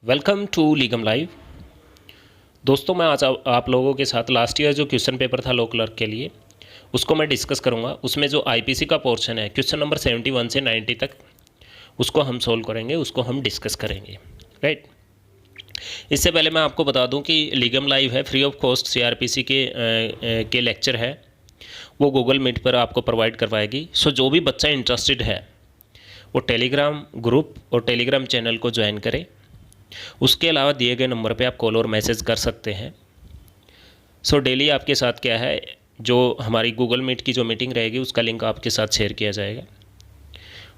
Welcome to लीगम live. दोस्तों, मैं आज आप लोगों के साथ लास्ट ईयर जो क्वेश्चन पेपर था लॉ क्लर्क के लिए उसको मैं डिस्कस करूंगा। उसमें जो आईपीसी का पोर्शन है क्वेश्चन नंबर 71 से 90 तक उसको हम सोल्व करेंगे, उसको हम डिस्कस करेंगे, राइट। इससे पहले मैं आपको बता दूं कि लीगम लाइव है, फ्री ऑफ कॉस्ट सीआरपीसी के लेक्चर है, वो गूगल मीट पर आपको प्रोवाइड करवाएगी। सो जो भी बच्चा इंटरेस्टेड है वो टेलीग्राम ग्रुप और टेलीग्राम चैनल को ज्वाइन करें। उसके अलावा दिए गए नंबर पे आप कॉल और मैसेज कर सकते हैं। सो डेली आपके साथ क्या है, जो हमारी गूगल मीट की जो मीटिंग रहेगी उसका लिंक आपके साथ शेयर किया जाएगा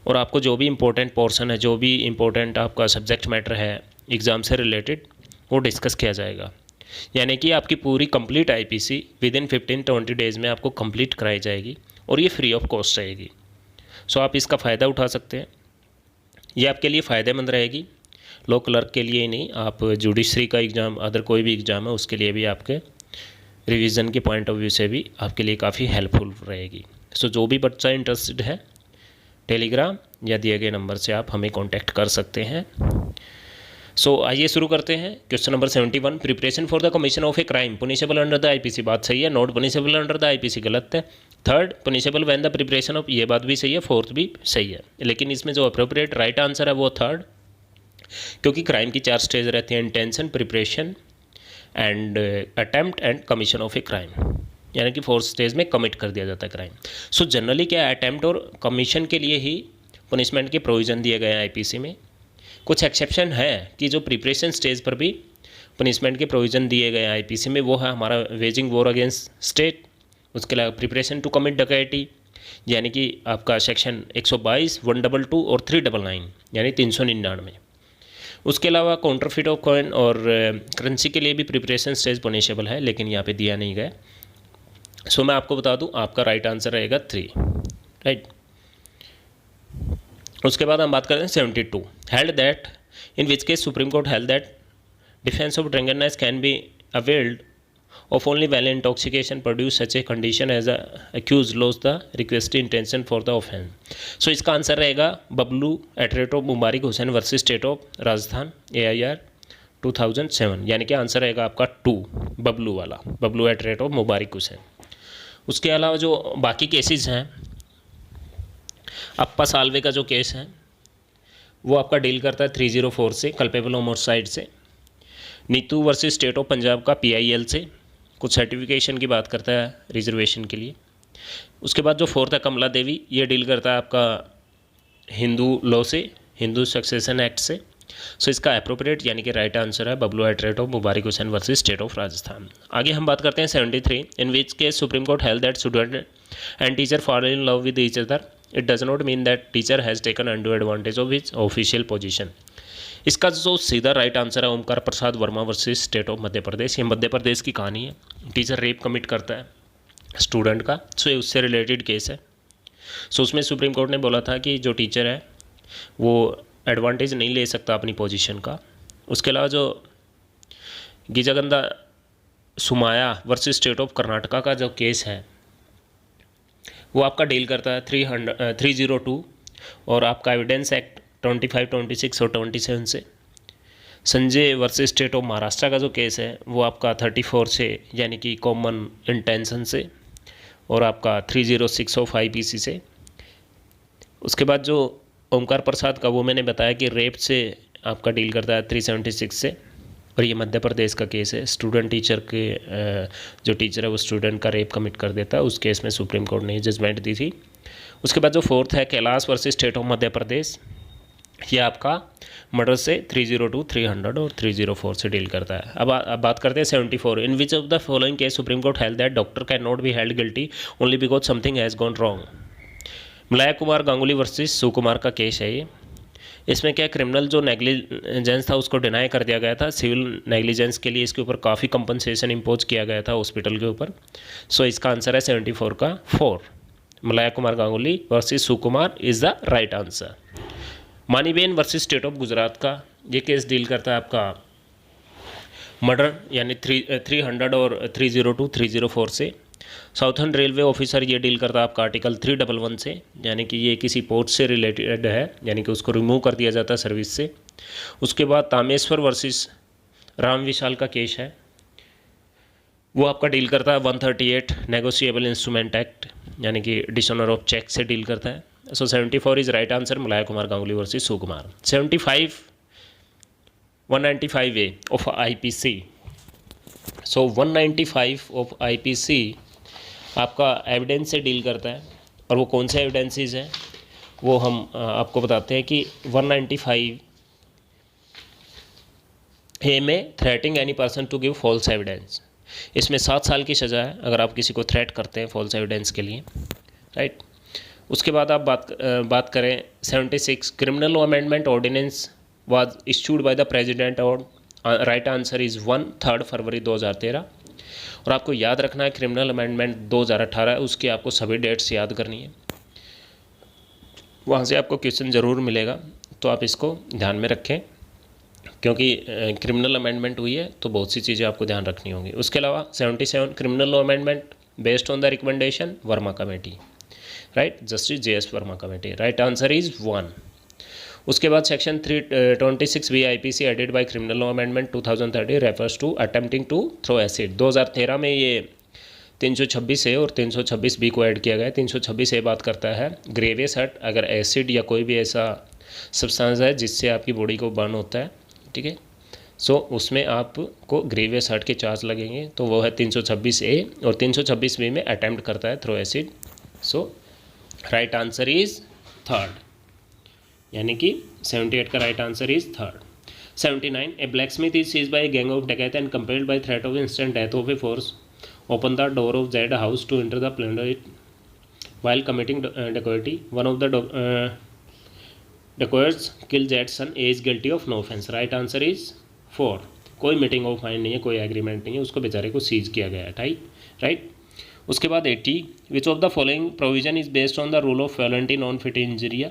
और आपको जो भी इम्पोर्टेंट पोर्शन है, जो भी इम्पोर्टेंट आपका सब्जेक्ट मैटर है एग्ज़ाम से रिलेटेड, वो डिस्कस किया जाएगा। यानी कि आपकी पूरी कंप्लीट आईपीसी विदिन 15-20 डेज़ में आपको कंप्लीट कराई जाएगी और ये फ्री ऑफ कॉस्ट रहेगी। सो आप इसका फ़ायदा उठा सकते हैं, ये आपके लिए फ़ायदेमंद रहेगी। लॉ क्लर्क के लिए ही नहीं, आप जुडिशरी का एग्ज़ाम, अदर कोई भी एग्ज़ाम है उसके लिए भी आपके रिवीजन के पॉइंट ऑफ व्यू से भी आपके लिए काफ़ी हेल्पफुल रहेगी। सो जो भी बच्चा इंटरेस्टेड है टेलीग्राम या दिए गए नंबर से आप हमें कांटेक्ट कर सकते हैं। सो आइए शुरू करते हैं। Question number 71, preparation for the commission of a crime punishable under the IPC, बात सही है। Not punishable under the IPC, गलत है। Third, punishable when the preparation of, ये बात भी सही है। फोर्थ भी सही है, लेकिन इसमें जो अप्रोप्रिएट राइट आंसर है वो थर्ड, क्योंकि क्राइम की 4 स्टेज रहती हैं: intention, preparation and attempt and commission of a crime. यानी कि 4th स्टेज में कमिट कर दिया जाता है क्राइम। सो जनरली क्या है, अटेम्प्ट और कमीशन के लिए ही पनिशमेंट के प्रोविज़न दिए गए हैं आईपीसी में। कुछ एक्सेप्शन है कि जो प्रिपरेशन स्टेज पर भी पनिशमेंट के प्रोविज़न दिए गए हैं आईपीसी में, वो है हमारा वेजिंग वॉर अगेंस्ट स्टेट, उसके अलावा प्रिपरेशन टू कमिट डकैती, यानी कि आपका सेक्शन 122, 122 और 399 यानी 399। उसके अलावा काउंटरफिट ऑफ कॉइन और करेंसी के लिए भी प्रिपरेशन स्टेज पनिशेबल है, लेकिन यहाँ पे दिया नहीं गया। सो मैं आपको बता दूँ, आपका राइट आंसर रहेगा 3, राइट। उसके बाद हम बात करते हैं 72, held that, in which case supreme court held that defence of drunkenness can be availed of only while intoxication produce such a condition as the accused lose the requested intention for the offense। So इसका answer रहेगा Bablu at rate of Mubarik Hussain versus state of Rajasthan AIR 2007, यानी कि answer रहेगा आपका 2, बबलू वाला, Bablu at rate of Mubarik Hussain. उसके अलावा जो बाकी केसेस हैं, अप्पा साल्वे का जो केस है वो आपका डील करता है 304 से, कल्पेबल होमोसाइड से। Neetu versus state of Punjab का PIL से कुछ सर्टिफिकेशन की बात करता है रिजर्वेशन के लिए। उसके बाद जो 4th है कमला देवी, ये डील करता है आपका हिंदू लॉ से, हिंदू सक्सेशन एक्ट से। सो इसका अप्रोप्रिएट यानी कि राइट आंसर है Bablu at rate of Mubarik Hussain versus state of Rajasthan. आगे हम बात करते हैं 73, in which case supreme court held that student and teacher fall in love with each other, it does not mean that teacher has taken undue advantage of his official position. इसका जो सीधा right answer है Omkar Prasad Verma versus state of Madhya Pradesh. ये मध्य प्रदेश की कहानी है, teacher rape commit करता है स्टूडेंट का, सो ये उससे रिलेटेड केस है। सो उसमें सुप्रीम कोर्ट ने बोला था कि जो टीचर है वो एडवांटेज नहीं ले सकता अपनी पोजीशन का। उसके अलावा जो गिजागंदा Somaiya versus state of Karnataka का जो केस है वो आपका डील करता है 302 और आपका एविडेंस एक्ट 25, 26 और 27 से। Sanjay versus state of Maharashtra का जो केस है वो आपका 34 से, यानी कि कॉमन इंटेंशन से, और आपका 306 ऑफ IPC से। उसके बाद जो ओमकार प्रसाद का, वो मैंने बताया कि रेप से आपका डील करता है 376 से, और ये मध्य प्रदेश का केस है। स्टूडेंट टीचर के जो टीचर है वो स्टूडेंट का रेप कमिट कर देता है, उस केस में सुप्रीम कोर्ट ने जजमेंट दी थी। उसके बाद जो 4th है Kailash versus state of Madhya Pradesh, ये आपका मर्डर से 302, 300 और 304 से डील करता है। अब बात करते हैं 74, in which of the following case supreme court held that doctor can not be held guilty only because something has gone wrong. Malay Kumar Ganguly versus Sukumar का केस है ये। इसमें क्या, क्रिमिनल जो नेग्लिजेंस था उसको डिनाई कर दिया गया था, सिविल नेग्लिजेंस के लिए इसके ऊपर काफ़ी कंपनसेशन इम्पोज किया गया था हॉस्पिटल के ऊपर। सो इसका आंसर है 74 का 4, Malay Kumar Ganguly versus Sukumar is the right answer. Maniben versus state of Gujarat का ये केस डील करता है आपका मर्डर, यानी 300 और 302, 304 से। साउथर्न रेलवे ऑफिसर ये डील करता है आपका आर्टिकल 311 से, यानी कि ये किसी पोर्ट से रिलेटेड है, यानी कि उसको रिमूव कर दिया जाता है सर्विस से। उसके बाद तामेश्वर वर्सेस राम विशाल का केस है, वो आपका डील करता है 138 नेगोशिएबल इंस्ट्रूमेंट एक्ट, यानी कि डिसऑनर ऑफ चेक से डील करता है। सो 74 is right answer, Malaya Kumar Ganguly versus Sukumar. 75 195A of IPC। So 195 of IPC आपका एविडेंस से डील करता है, और वो कौन से एविडेंसेस हैं वो हम आपको बताते हैं कि 195A में threatening any person to give false evidence, इसमें 7 साल की सज़ा है अगर आप किसी को थ्रेट करते हैं फॉल्स एविडेंस के लिए, राइट। उसके बाद आप बात करें 76 criminal law amendment ordinance was issued by the president, और राइट आंसर इज़ 3 फरवरी 2013। और आपको याद रखना है क्रिमिनल अमेंडमेंट 2018 उसकी आपको सभी डेट्स याद करनी है, वहाँ से आपको क्वेश्चन ज़रूर मिलेगा, तो आप इसको ध्यान में रखें, क्योंकि क्रिमिनल अमेंडमेंट हुई है तो बहुत सी चीज़ें आपको ध्यान रखनी होंगी। उसके अलावा 77 criminal law amendment based on the recommendation Verma committee, right, justice JS Verma committee, right answer is 1। उसके बाद section 326B IPC added by criminal law amendment 2030 refers to attempting to throw acid. 2013 में ये 326A और 326B को add किया गया है। 326A बात करता है ग्रेवियस हर्ट, अगर एसिड या कोई भी ऐसा सब्सटेंस है जिससे आपकी बॉडी को बर्न होता है, ठीक है, सो उसमें आपको ग्रेवियस हर्ट के चार्ज लगेंगे, तो वो है 326A, और 326B में अटैम्प्ट करता है throw acid. So right answer is 3rd, यानी कि 78 का right answer is 3rd। 79 a blacksmith is seized by a gang of डकैत and compelled by threat of instant death of a force open the door of that house to enter the plunder it while committing dacoity. One of the dacoits killed that son is guilty of no offense. Right answer is 4. कोई meeting of fine नहीं है, कोई agreement नहीं है, उसको बेचारे को seize किया गया है, राइट। उसके बाद 80 which of the following provision is based on the rule of volenti non fit injuria.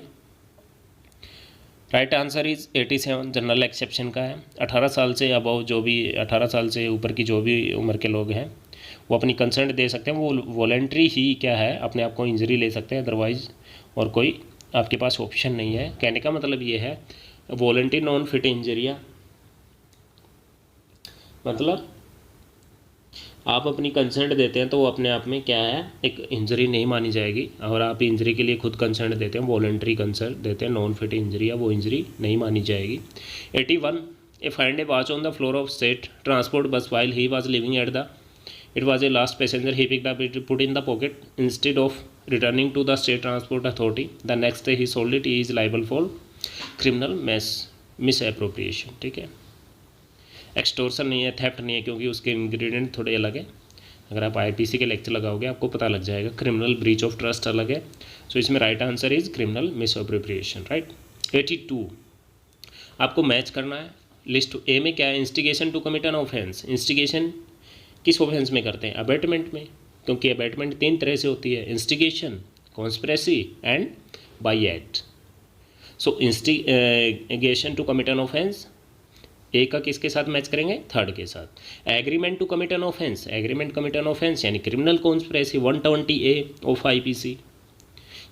Right answer is 87 general exception का है। 18 साल से अबव जो भी 18 साल से ऊपर की जो भी उम्र के लोग हैं वो अपनी कंसेंट दे सकते हैं, वो वॉलंटरी ही क्या है अपने आप को इंजरी ले सकते हैं, अदरवाइज और कोई आपके पास ऑप्शन नहीं है। कहने का मतलब ये है वॉलंटरी नॉन फिट इंजरिया मतलब आप अपनी कंसेंट देते हैं तो वो अपने आप में क्या है एक इंजरी नहीं मानी जाएगी, और आप इंजरी के लिए खुद कंसेंट देते हैं, वॉलंटरी कंसेंट देते हैं, नॉन फिट इंजरी है वो इंजरी नहीं मानी जाएगी। 81 A find a watch on the floor of state transport bus while he was leaving at the it was a last passenger he picked up it put in the pocket instead of returning to the state transport authority the next day he sold it, he is liable for criminal misappropriation. ठीक है, extortion नहीं है, theft नहीं है, क्योंकि उसके ingredient थोड़े अलग है। अगर आप IPC के लेक्चर लगाओगे आपको पता लग जाएगा। क्रिमिनल ब्रीच ऑफ ट्रस्ट अलग है, सो इसमें right answer is criminal misappropriation, right. 82 आपको मैच करना है। लिस्ट ए में क्या है, instigation to commit an offence. Instigation किस ऑफेंस में करते हैं, अबेटमेंट में, क्योंकि अबेटमेंट 3 तरह से होती है, instigation, conspiracy and by act. So instigation to commit an offence A का किसके साथ मैच करेंगे, 3rd के साथ। Agreement to commit an offence, agreement commit an offence यानी criminal conspiracy 120A of IPC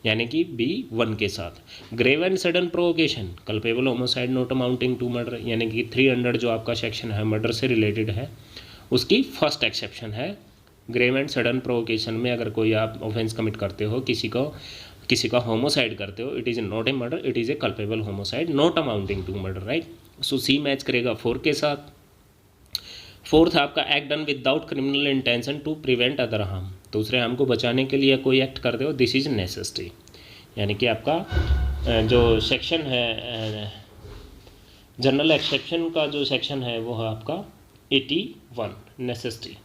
यानी कि B1 के साथ। Grave and sudden provocation culpable homicide not amounting to murder यानी कि 300 जो आपका सेक्शन है मर्डर से रिलेटेड है, उसकी फर्स्ट एक्सेप्शन है। ग्रेव एंड सडन प्रोवोकेशन में अगर कोई आप ऑफेंस कमिट करते हो, किसी का होमोसाइड करते हो, it is not a murder, it is a culpable homicide not amounting to murder, right. So C match करेगा 4 के साथ। 4th आपका act done without criminal intention to prevent other harm, दूसरे हार्म को बचाने के लिए कोई एक्ट करते हो, दिस इज नेसेसिटी यानी कि आपका जो सेक्शन है जनरल एक्सेप्शन का जो सेक्शन है वो है आपका 81 नेसेसिटी।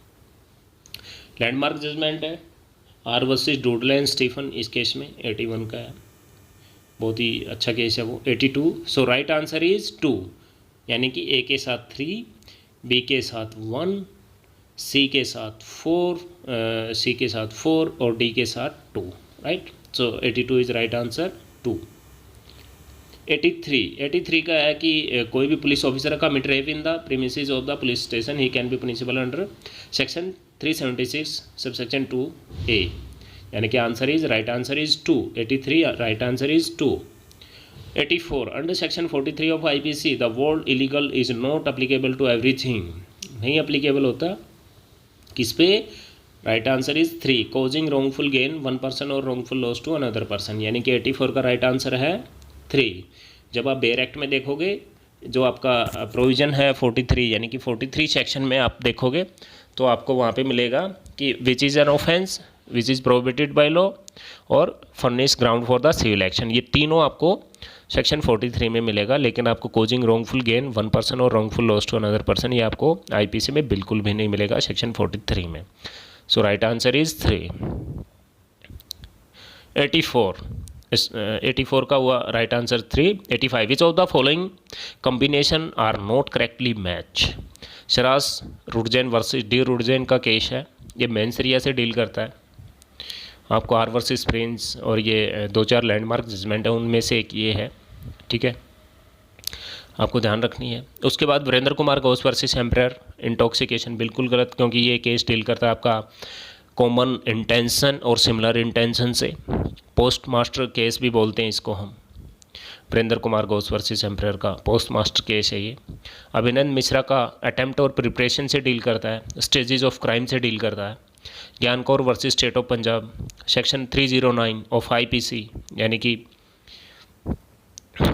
लैंडमार्क जजमेंट है R versus Dudley and Stephen, इस केस में 81 का है, बहुत ही अच्छा केस है वो। 82 सो राइट आंसर इज 2 यानी कि A के साथ 3, B के साथ 1, C के साथ 4 और D के साथ 2, right. So 82 is right answer 2। 83 का है कि कोई भी पुलिस ऑफिसर का commit rape in the premises of the police station ही can be punishable under section 376 subsection 2A, यानी कि answer is right answer is 2। 83 right answer is 2। 84 under section 43 of IPC the word illegal is not applicable to everything, नहीं applicable होता किस पे? Right answer is 3 causing wrongful gain one person और wrongful loss to another person, यानी कि 84 का right answer है 3। जब आप बेयर एक्ट में देखोगे जो आपका प्रोविज़न है 43, यानी कि 43 सेक्शन में आप देखोगे तो आपको वहाँ पे मिलेगा कि which is an offence which is prohibited by law और furnish ground for the civil action, ये तीनों आपको सेक्शन 43 में मिलेगा। लेकिन आपको causing wrongful gain one person और wrongful loss to another person ये आपको आईपीसी में बिल्कुल भी नहीं मिलेगा सेक्शन 43 में। सो राइट आंसर इज 3। 84 का हुआ right answer 3। 85 which of the following combination are not correctly match. शरास रुडजैन वर्सेस डी रुडजैन का केस है, ये मेंस एरिया से डील करता है। आपको आर वर्सेस प्रिंस और ये 2-4 लैंडमार्क जजमेंट है, उनमें से एक ये है, ठीक है, आपको ध्यान रखनी है। उसके बाद Virendra Kumar Ghosh versus emperor intoxication, बिल्कुल गलत, क्योंकि ये केस डील करता है आपका कॉमन इंटेंशन और सिमिलर इंटेंशन से। पोस्ट मास्टर केस भी बोलते हैं इसको हम। वीरेंद्र कुमार घोष वर्सेस एम्परर का पोस्ट मास्टर केस है ये। अभिनंदन मिश्रा का अटेम्प्ट और प्रिपरेशन से डील करता है, स्टेजेस ऑफ क्राइम से डील करता है। ज्ञान Kaur versus state of Punjab section 309 of IPC, यानी कि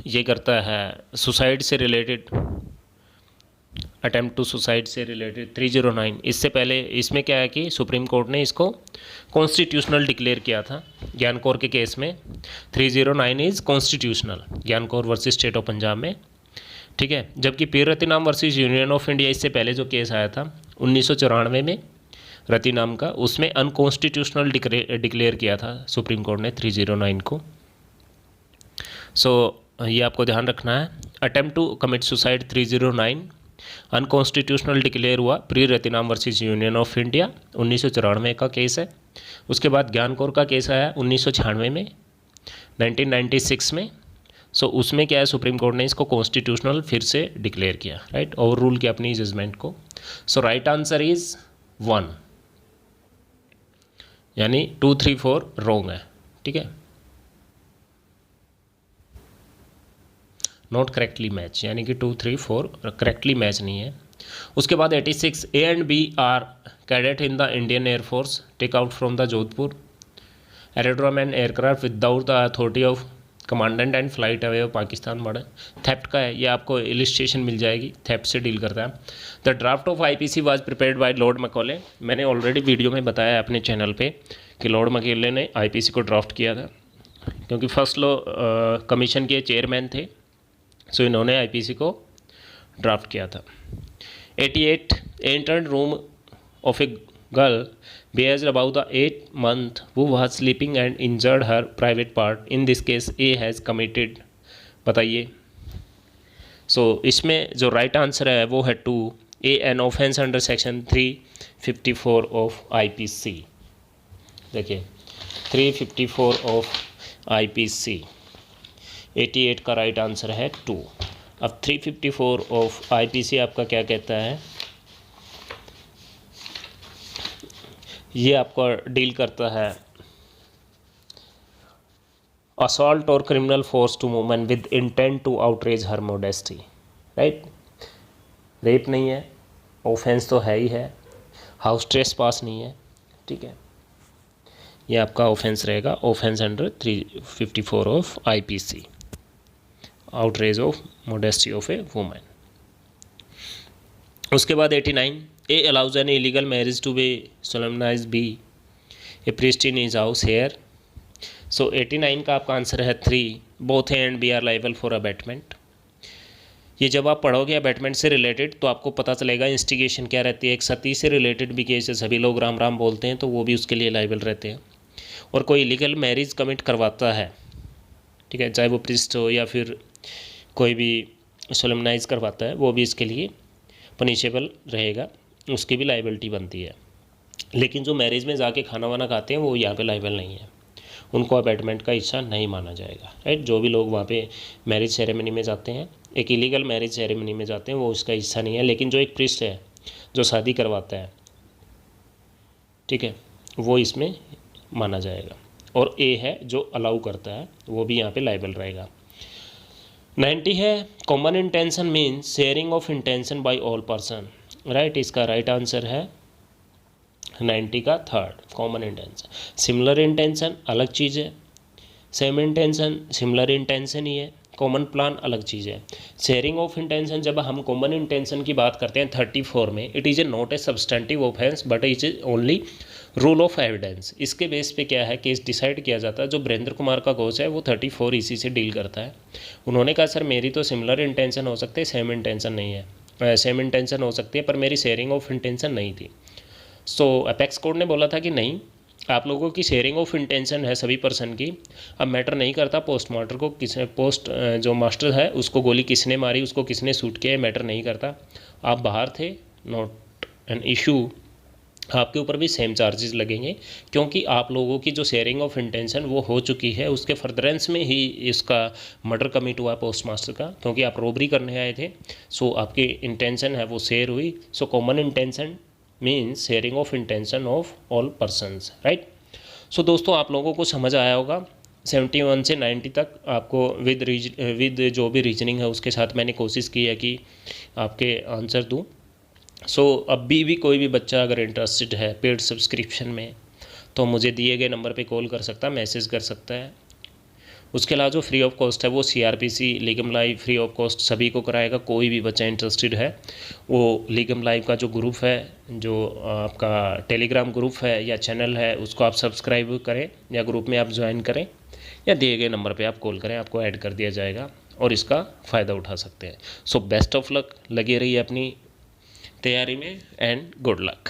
ये करता है सुसाइड से रिलेटेड, अटेम्प्ट टू सुसाइड से रिलेटेड 309। इससे पहले इसमें क्या है कि सुप्रीम कोर्ट ने इसको कॉन्स्टिट्यूशनल डिक्लेयर किया था ज्ञान कौर के केस में। 309 इज़ कॉन्स्टिट्यूशनल ज्ञान Kaur versus state of Punjab में, ठीक है। जबकि पीर रतिनाम वर्सेस यूनियन ऑफ इंडिया, इससे पहले जो केस आया था 1994 में रतिनाम का, उसमें अनकॉन्स्टिट्यूशनल डिक्लेयर किया था सुप्रीम कोर्ट ने 309 को। सो ये आपको ध्यान रखना है। Attempt to commit suicide 309 unconstitutional declare हुआ P Rathinam versus union of India 1994 का केस है। उसके बाद ज्ञान कौर का केस आया 1996 में 1996 में। सो उसमें क्या है, सुप्रीम कोर्ट ने इसको कॉन्स्टिट्यूशनल फिर से डिक्लेयर किया, राइट, ओवर रूल किया अपनी जजमेंट को। सो राइट आंसर इज 1, यानी 2, 3, 4 रॉन्ग है, ठीक है, नॉट करेक्टली मैच, यानी कि 2, 3, 4 करेक्टली मैच नहीं है। उसके बाद 86 A and B are cadet in the Indian air force take out from the Jodhpur aerodrome and aircraft without the authority of commandant and flight away of Pakistan border. Theft का है, ये आपको इलिस्ट्रेशन मिल जाएगी, थेफ्ट से डील करता है। The draft of IPC was prepared by Lord Macaulay. मैंने already video में बताया अपने चैनल पे कि लॉर्ड मैकॉले ने आईपीसी को ड्राफ्ट किया था, क्योंकि फर्स्ट लॉ कमीशन के चेयरमैन थे, सो इन्होंने आईपीसी को ड्राफ्ट किया था। 88 entered room of a girl bears about the 8 month who was sleeping and injured her private part. In this case A has committed, बताइए। सो इसमें जो राइट आंसर है वो है 2, A an offence under section 354 of IPC. देखिए 354 of IPC, 88 का right answer है 2। अब 354 ऑफ आईपीसी आपका क्या कहता है, ये आपका डील करता है असॉल्ट और criminal force to woman with intent to outrage her modesty, right. Rape नहीं है, ऑफेंस तो है ही है, हाउस ट्रेस पास नहीं है, ठीक है, ये आपका ऑफेंस रहेगा, offence under 354 of IPC, outrage of modesty of a woman. उसके बाद 89 A allows an illegal marriage to be solemnized B a priest in his house here. So 89 का आपका आंसर है 3, both A and B are liable for abatement. ये जब आप पढ़ोगे abatement से रिलेटेड तो आपको पता चलेगा इंस्टिगेशन क्या रहती है। एक सती से रिलेटेड भी केस है, सभी लोग राम राम बोलते हैं तो वो भी उसके लिए लाइबल रहते हैं। और कोई इलीगल मैरिज कमिट करवाता है, ठीक है, चाहे वो प्रिस्ट हो या फिर कोई भी सोलेमनाइज करवाता है, वो भी इसके लिए पनिशेबल रहेगा, उसकी भी लाइबिलिटी बनती है। लेकिन जो मैरिज में जाके खाना वाना खाते हैं वो यहाँ पे लाइबल नहीं है, उनको अबैटमेंट का हिस्सा नहीं माना जाएगा, राइट। जो भी लोग वहाँ पे मैरिज सेरेमनी में जाते हैं, एक इलीगल मैरिज सेरेमनी में जाते हैं, वो उसका हिस्सा नहीं है। लेकिन जो एक प्रिस्ट है जो शादी करवाता है, ठीक है, वो इसमें माना जाएगा। और ए है जो अलाउ करता है, वो भी यहाँ पे लाइबल रहेगा। 90 है common intention means sharing of intention by all person, right. इसका राइट आंसर है 90 का third, common intention. Similar intention अलग चीज़ है, सेम इंटेंशन सिमिलर इंटेंशन ही है, कॉमन प्लान अलग चीज़ है। शेयरिंग ऑफ इंटेंशन जब हम कॉमन इंटेंशन की बात करते हैं 34 में, it is A not a substantive offence but it is only rule of evidence. इसके बेस पे क्या है, केस डिसाइड किया जाता है। जो वीरेंद्र कुमार का कोच है वो 34 इसी से डील करता है। उन्होंने कहा सर मेरी तो सिमिलर इंटेंशन हो सकती है, सेम इंटेंशन नहीं है, सेम इंटेंशन हो सकती है पर मेरी शेयरिंग ऑफ इंटेंशन नहीं थी। सो अपेक्स कोर्ट ने बोला था कि नहीं, आप लोगों की शेयरिंग ऑफ इंटेंशन है सभी पर्सन की। अब मैटर नहीं करता पोस्टमार्टर को जो मास्टर है उसको गोली किसने मारी, उसको किसने शूट किया, मैटर नहीं करता। आप बाहर थे, नॉट एन इशू, आपके ऊपर भी सेम चार्जेस लगेंगे क्योंकि आप लोगों की जो शेयरिंग ऑफ इंटेंशन वो हो चुकी है। उसके फर्दरेंस में ही इसका मर्डर कमिट हुआ पोस्ट मास्टर का, क्योंकि आप रॉबरी करने आए थे। सो आपकी इंटेंशन है वो शेयर हुई। So common intention means sharing of intention of all persons, right. So दोस्तों आप लोगों को समझ आया होगा 71 से 90 तक। आपको विद जो भी रीजनिंग है उसके साथ मैंने कोशिश की है कि आपके आंसर दूँ। सो अभी भी कोई भी बच्चा अगर इंटरेस्टेड है पेड सब्सक्रिप्शन में तो मुझे दिए गए नंबर पे कॉल कर सकता है, मैसेज कर सकता है। उसके अलावा जो फ्री ऑफ कॉस्ट है वो CRPC लीगम लाइव फ्री ऑफ कॉस्ट सभी को कराएगा। कोई भी बच्चा इंटरेस्टेड है वो लीगम लाइव का जो ग्रुप है, जो आपका टेलीग्राम ग्रुप है या चैनल है, उसको आप सब्सक्राइब करें या ग्रुप में आप ज्वाइन करें या दिए गए नंबर पे आप कॉल करें, आपको ऐड कर दिया जाएगा और इसका फ़ायदा उठा सकते हैं। सो बेस्ट ऑफ लक, लगे रहिए अपनी तैयारी में एंड गुड लक।